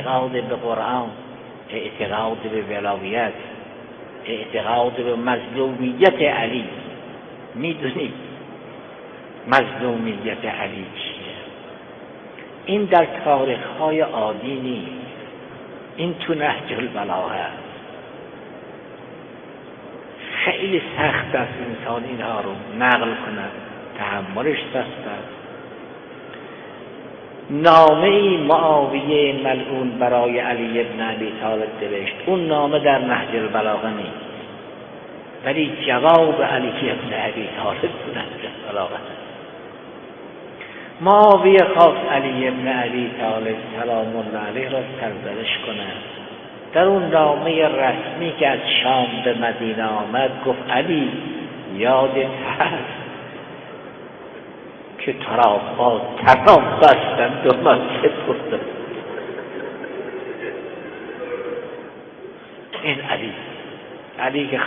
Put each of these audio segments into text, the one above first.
اعتقاد به قرآن، اعتقاد به ولایت، اعتقاد به مظلومیت علی. میدونید مظلومیت علی چیه؟ این در تاریخ‌های عادی نیست، این تو نهج البلاغه است. خیلی سخت است انسان اینها رو نقل کند، تحملش سخت است. نامه‌ای معاویه ملعون برای علی ابن ابی طالب نوشت. اون نامه در نهج البلاغه نیست، ولی جواب علی ابن ابی طالب تو نهج البلاغه. معاویه خواست علی ابن ابی طالب سلام الله علیه را سرزنش کند. در اون نامه رسمی که از شام به مدینه آمد گفت علی یادت هست که تو را با تمام بستند و من سپردم. این علی که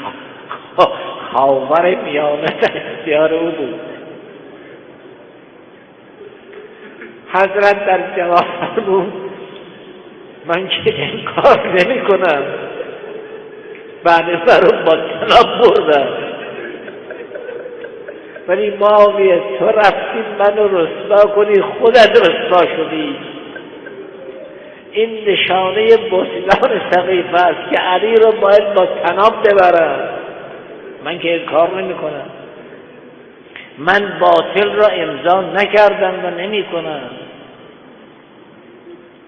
خاور میانه اختیار او بود. حضرت در جواب فرمود من که انکار نمی کنم، بعد سر با طلاق بردم، ولی معاویه تو رفتی منو رسوا کنی، خودت رسوا شدی. این نشانه بزرگان سقیفه است که علی رو باید با طناب ببرن. من که انکار نمی کنم، من باطل را امضا نکردم و نمی کنم.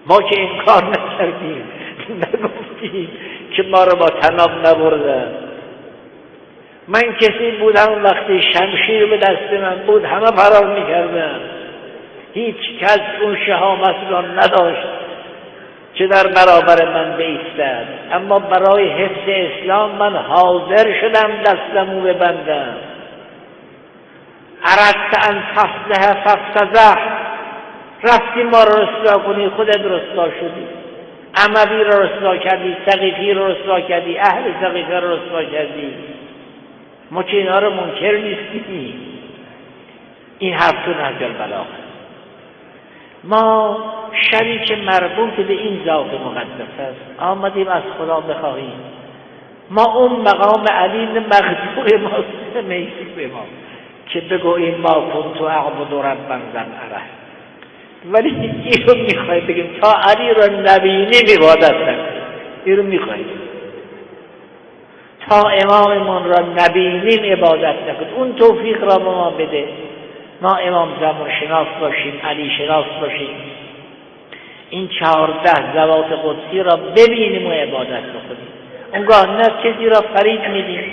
ما که انکار نکردیم، نگفتیم که ما رو با طناب نبردن. من کسی بودم وقتی شمشیر به دست من بود همه فرار میکردن. هیچ کس اون شهامت را نداشت که در برابر من بایستد، اما برای حفظ اسلام من حاضر شدم دستمو ببندم. اردت ان تصلح فافتضح، رفتی ما رو رسوا کنی، خودت رسوا شدی. اموی رو رسوا کردی، سقیفی رو رسوا کردی، اهل سقیفه رو رسوا کردی. ما که اینا رو منکر نیستیم. این حرف تو نهج البلاغه. ما شبی که مربوط به این ذات مقدس است آمدیم از خدا بخواهیم. ما اون مقام علی مقدور ماست میسی به ما که بگوییم ما کنت اعبد ربا ذا، ولی این رو میخوایم بگیم تا علی رو نبینیم عبادت نکنیم. این رو میخوایم تا اماممون را نبینیم عبادت نکنیم. اون توفیق را به ما بده، ما امام زمان شناس باشیم، علی شناس باشیم، این 14 ذوات قدسی را ببینیم و عبادت بکنیم. اونگاه نه کسی را فریب میدیم،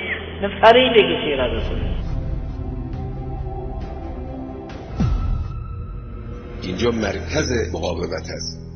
نه فریب کسی را بکنیم. اینجا مرکز مقاومت است.